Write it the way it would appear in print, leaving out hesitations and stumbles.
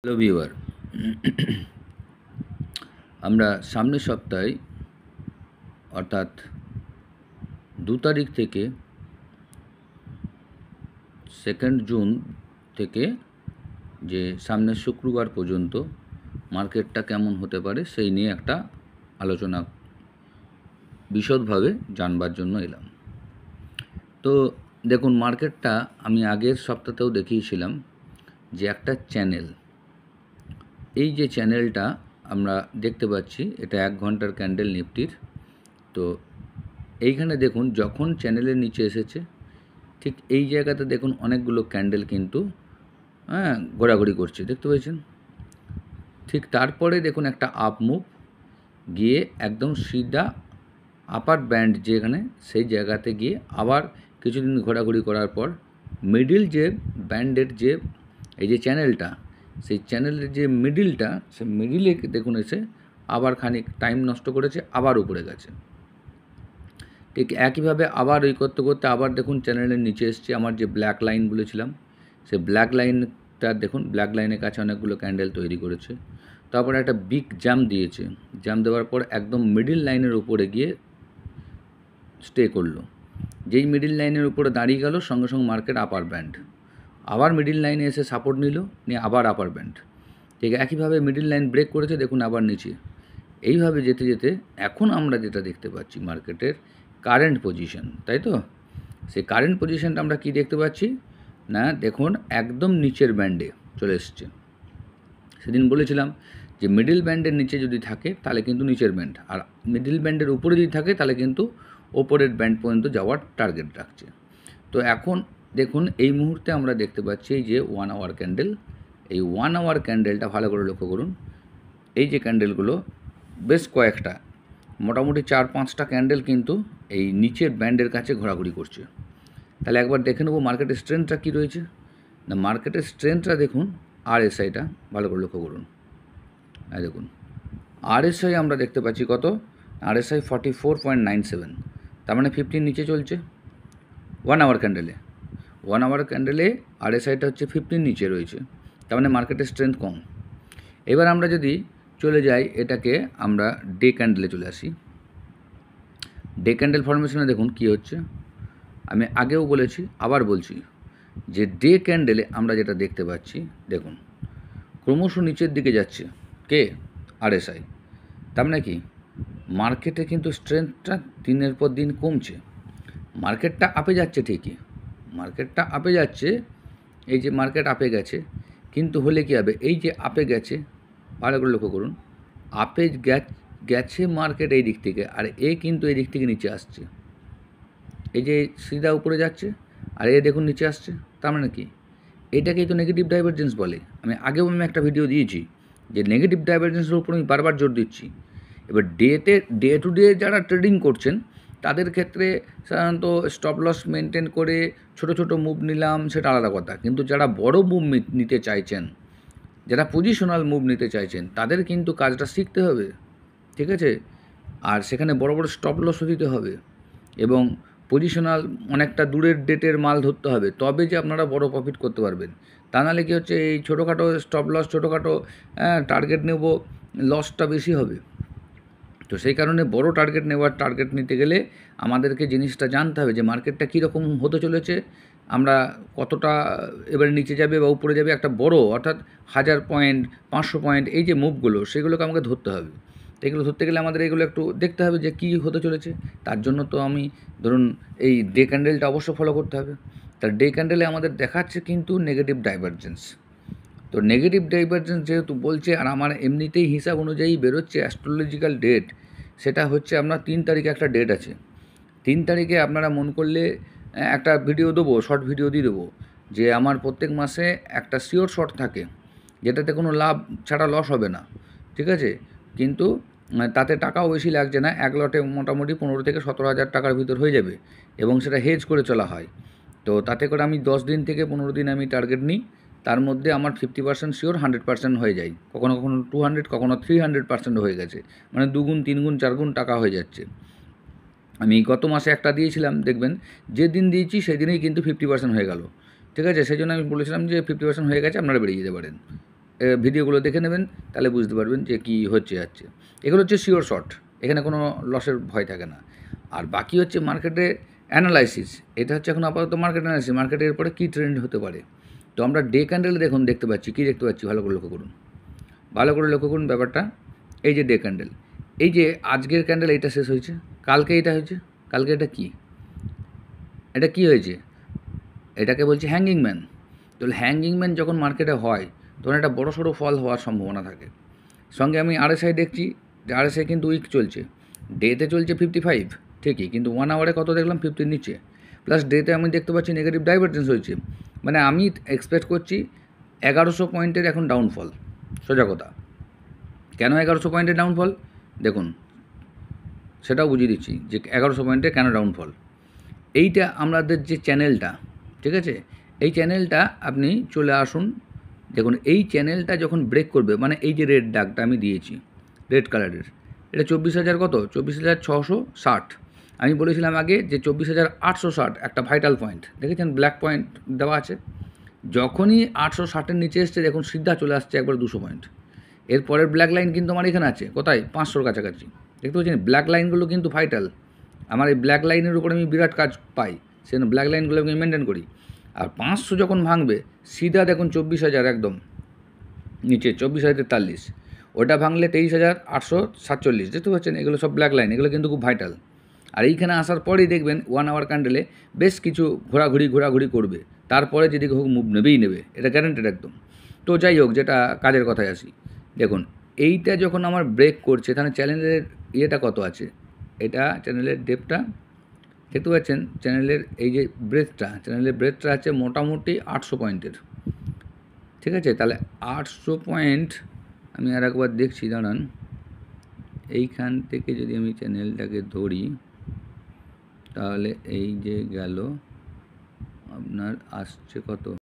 Hello viewer, আমরা সামনের সপ্তাহে অর্থাৎ 2 তারিখ থেকে 2 জুন থেকে যে সামনের শুক্রবার পর্যন্ত মার্কেটটা কেমন হতে পারে সেই নিয়ে একটা আলোচনা বিশদভাবে জানবার জন্য এলাম। তো দেখুন, মার্কেটটা আমি আগের সপ্তাহতেও দেখিয়েছিলাম যে একটা চ্যানেল, এই যে চ্যানেলটা আমরা দেখতে পাচ্ছি এটা 1 ঘন্টার ক্যান্ডেল নিফটির। তো এইখানে দেখুন, যখন চ্যানেলের নিচে এসেছে ঠিক এই জায়গাতে দেখুন অনেকগুলো ক্যান্ডেল কিন্তু ঘোরাঘুরি করছে, দেখতে পেয়েছেন। ঠিক তারপরে দেখুন একটা আপ মুভ গিয়ে একদম সিধা আপার ব্যান্ড যেখানে সেই জায়গাতে গিয়ে আবার কিছুদিন ঘোরাঘুরি করার পর মিডিল যে ব্যান্ডের যে এই যে চ্যানেলটা, সেই চ্যানেলের যে মিডিলটা, সেই মিডিলে দেখুন এসে আবার খানিক টাইম নষ্ট করেছে, আবার উপরে গেছে। ঠিক একইভাবে আবার ওই করতে করতে আবার দেখুন চ্যানেলের নিচে এসছে। আমার যে ব্ল্যাক লাইন বলেছিলাম, সেই ব্ল্যাক লাইনটা দেখুন, ব্ল্যাক লাইনের কাছে অনেকগুলো ক্যান্ডেল তৈরি করেছে। তারপরে একটা বিগ জাম্প দিয়েছে, জাম্প দেওয়ার পর একদম মিডিল লাইনের উপরে গিয়ে স্টে করলো। যেই মিডিল লাইনের উপরে দাঁড়িয়ে গেল, সঙ্গে সঙ্গে মার্কেট আপার ব্যান্ড, আবার মিডিল লাইনে এসে সাপোর্ট নিল, নিয়ে আবার আপার ব্যান্ড। ঠিক একইভাবে মিডিল লাইন ব্রেক করেছে, দেখুন আবার নিচে। এইভাবে যেতে যেতে এখন আমরা যেটা দেখতে পাচ্ছি মার্কেটের কারেন্ট পজিশন, তাই তো? সেই কারেন্ট পজিশনটা আমরা কি দেখতে পাচ্ছি না, দেখুন একদম নিচের ব্যান্ডে চলে এসছে। সেদিন বলেছিলাম যে মিডিল ব্যান্ডের নিচে যদি থাকে তাহলে কিন্তু নিচের ব্যান্ড, আর মিডিল ব্যান্ডের উপরে যদি থাকে তাহলে কিন্তু ওপরের ব্যান্ড পর্যন্ত যাওয়ার টার্গেট রাখছে। তো এখন দেখুন এই মুহূর্তে আমরা দেখতে পাচ্ছি যে 1 আওয়ার ক্যান্ডেল, এই 1 আওয়ার ক্যান্ডেলটা ভালো করে লক্ষ্য করুন। এই যে ক্যান্ডেলগুলো বেশ কয়েকটা, মোটামুটি 4-5টা ক্যান্ডেল কিন্তু এই নিচের ব্যান্ডের কাছে ঘোরাঘুরি করছে। তাহলে একবার দেখে নেবো মার্কেটের স্ট্রেংথটা কী রয়েছে। না, মার্কেটের স্ট্রেংথটা দেখুন, আরএসআইটা ভালো করে লক্ষ্য করুন। দেখুন আরএসআই আমরা দেখতে পাচ্ছি কত, আরএসআই 44.97, তার মানে 50 নিচে চলছে 1 আওয়ার ক্যান্ডেলে। 1 আওয়ার ক্যান্ডেলে আরএসআইটা হচ্ছে 50 নিচে রয়েছে, তার মানে মার্কেটের স্ট্রেংথ কম। এবার আমরা যদি চলে যাই, এটাকে আমরা ডে ক্যান্ডেলে চলে আসি। ডে ক্যান্ডেল ফরমেশনে দেখুন কি হচ্ছে। আমি আগেও বলেছি, আবার বলছি যে ডে ক্যান্ডেলে আমরা যেটা দেখতে পাচ্ছি, দেখুন ক্রমশ নিচের দিকে যাচ্ছে কে, আরএসআই। তার মানে কি, মার্কেটে কিন্তু স্ট্রেংথটা দিনের পর দিন কমছে। মার্কেটটা আপে যাচ্ছে ঠিকই, মার্কেটটা আপে যাচ্ছে, এই যে মার্কেট আপে গেছে, কিন্তু হলে কী হবে, এই যে আপে গেছে ভালো করে লক্ষ্য করুন, আপে গেছে মার্কেট এই দিক থেকে, আর এ কিন্তু এই দিক থেকে নিচে আসছে। এই যে সিধা উপরে যাচ্ছে আর এ দেখুন নিচে আসছে, তার মানে কি, এটাকেই তো নেগেটিভ ডাইভারজেন্স বলে। আগেও একটা ভিডিও দিয়েছি যে নেগেটিভ ডাইভারজেন্সের উপর আমি বারবার জোর দিচ্ছি। এবার ডে টু ডে যারা ট্রেডিং করছেন তাদের ক্ষেত্রে সাধারণত স্টপ লস মেনটেন করে ছোট ছোট মুভ নিলাম, সেটা আলাদা কথা। কিন্তু যারা বড় মুভ নিতে চাইছেন, যারা পজিশনাল মুভ নিতে চাইছেন, তাদের কিন্তু কাজটা শিখতে হবে, ঠিক আছে? আর সেখানে বড় বড় স্টপ লসও দিতে হবে এবং পজিশনাল অনেকটা দূরের ডেটের মাল ধরতে হবে, তবে যে আপনারা বড় প্রফিট করতে পারবেন। তা নাহলে কী হচ্ছে, এই ছোটোখাটো স্টপ লস, ছোটোখাটো টার্গেট নেব, লসটা বেশি হবে। তো সেই কারণে বড় টার্গেট টার্গেট নিতে গেলে আমাদেরকে জিনিসটা জানতে হবে যে মার্কেটটা কীরকম হতে চলেছে, আমরা কতটা এবারে নিচে যাবে বা উপরে যাবে, একটা বড় অর্থাৎ 1000 পয়েন্ট 500 পয়েন্ট এই যে মুভগুলো, সেগুলোকে আমাকে ধরতে হবে। এগুলো ধরতে গেলে আমাদের এগুলো একটু দেখতে হবে যে কী হতে চলেছে। তার জন্য তো আমি ধরুন এই ডে ক্যান্ডেলটা অবশ্য ফলো করতে হবে। তার ডে ক্যান্ডেলে আমাদের দেখাচ্ছে কিন্তু নেগেটিভ ডাইভারজেন্স। তো নেগেটিভ ডাইভারজেন্স যেহেতু বলছে, আর আমার এমনিতেই হিসাব অনুযায়ী বেরোচ্ছে অ্যাস্ট্রোলজিক্যাল ডেট, সেটা হচ্ছে আপনার 3 তারিখে একটা ডেট আছে। 3 তারিখে আপনারা মন করলে একটা ভিডিও দেবো, শর্ট ভিডিও দিয়ে দেবো, যে আমার প্রত্যেক মাসে একটা শিওর শর্ট থাকে যেটাতে কোনো লাভ ছাড়া লস হবে না, ঠিক আছে? কিন্তু তাতে টাকাও বেশি লাগছে না, এক লটে মোটামুটি 15 থেকে 17,000 টাকার ভিতর হয়ে যাবে এবং সেটা হেজ করে চলা হয়। তো তাতে করে আমি 10 দিন থেকে 15 দিন আমি টার্গেট নিই, তার মধ্যে আমার 50% শিওর 100% হয়ে যায়, কখনো কখনো 200, কখনো 300% হয়ে গেছে, মানে 2 গুণ 3 গুণ 4 গুণ টাকা হয়ে যাচ্ছে। আমি গত মাসে একটা দিয়েছিলাম, দেখবেন যে দিন দিয়েছি সেদিনেই কিন্তু 50% হয়ে গেল, ঠিক আছে? সেই জন্য আমি বলেছিলাম যে 50% হয়ে গেছে, আপনারা বেরিয়ে যেতে পারেন। ভিডিওগুলো দেখে নেবেন, তাহলে বুঝতে পারবেন যে কী হচ্ছে যাচ্ছে। এগুলো হচ্ছে শিওর শর্ট, এখানে কোনো লসের ভয় থাকে না। আর বাকি হচ্ছে মার্কেটে অ্যানালাইসিস, এটা হচ্ছে এখন আপাতত মার্কেট অ্যানালাইসিস, মার্কেটের এরপরে কী ট্রেন্ড হতে পারে। তো আমরা ডে ক্যান্ডেলে দেখুন দেখতে পাচ্ছি, কী দেখতে পাচ্ছি, ভালো করে লক্ষ্য করুন, ভালো করে লক্ষ্য করুন ব্যাপারটা। এই যে ডে ক্যান্ডেল, এই যে আজকের ক্যান্ডেল এইটা শেষ হয়েছে, কালকে এটা হয়েছে, কালকে এটা কী, এটা কী হয়েছে, এটাকে বলছি হ্যাঙ্গিং ম্যান। তাহলে হ্যাঙ্গিং ম্যান যখন মার্কেটে হয় তখন একটা বড় সড়ো ফল হওয়ার সম্ভাবনা থাকে। সঙ্গে আমি আরএসআই দেখছি যে আরএসআই কিন্তু উইক চলছে, ডেতে চলছে 55 ঠিকই, কিন্তু 1 আওয়ারে কত দেখলাম 50 নিচে, প্লাস ডেতে আমি দেখতে পাচ্ছি নেগেটিভ ডাইভারজেন্স হয়েছে। মানে আমি এক্সপেক্ট করছি 1100 পয়েন্টের এখন ডাউনফল, সোজা কথা। কেন 1100 পয়েন্টের ডাউনফল দেখুন, সেটাও বুঝিয়ে দিচ্ছি যে 1100 পয়েন্টের কেন ডাউনফল। এইটা আমাদের যে চ্যানেলটা, ঠিক আছে, এই চ্যানেলটা আপনি চলে আসুন, দেখুন এই চ্যানেলটা যখন ব্রেক করবে, মানে এই যে রেড দাগটা আমি দিয়েছি রেড কালারের, এটা 24,000 কত, 24,660। আমি বলেছিলাম আগে যে 24,860 একটা ভাইটাল পয়েন্ট, দেখেছেন ব্ল্যাক পয়েন্ট দেওয়া আছে। যখনই 860-এর নিচে এসছে দেখুন সিধা চলে আসছে একবার 200 পয়েন্ট। এরপরের ব্ল্যাক লাইন কিন্তু আমার এখানে আছে, কোথায়, 500-র কাছাকাছি। দেখতে পাচ্ছেন ব্ল্যাক লাইনগুলো কিন্তু ভাইটাল, আমার এই ব্ল্যাক লাইনের উপরে আমি বিরাট কাজ পাই, সেজন্য ব্ল্যাক লাইনগুলো আমি মেনটেন করি। আর 500 যখন ভাঙবে সিধা দেখুন 24,000 একদম নিচে, 24,043, ওটা ভাঙলে 23,847। দেখতে পাচ্ছেন এগুলো সব ব্ল্যাক লাইন, এগুলো কিন্তু খুব ভাইটাল। আর এইখানে আসার পরেই দেখবেন 1 আওয়ার ক্যান্ডেলে বেশ কিছু ঘোরাঘুরি করবে, তারপরে যেদিকে হোক মুভ নেবেই নেবে, এটা গ্যারান্টেড একদম। তো যাই হোক, যেটা কাজের কথায় আসি, দেখুন এইটা যখন আমার ব্রেক করছে তাহলে চ্যানেলের ইয়েটা কত আছে, এটা চ্যানেলের ডেপটা দেখতে পাচ্ছেন, চ্যানেলের এই যে চ্যানেলের ব্রেথটা আছে মোটামুটি 800 পয়েন্টের, ঠিক আছে। তাহলে 800 পয়েন্ট আমি আর একবার দেখছি, দাঁড়ান, এইখান থেকে যদি আমি চ্যানেলটাকে ধরি তাহলে এই যে গেল আপনার আসছে কত,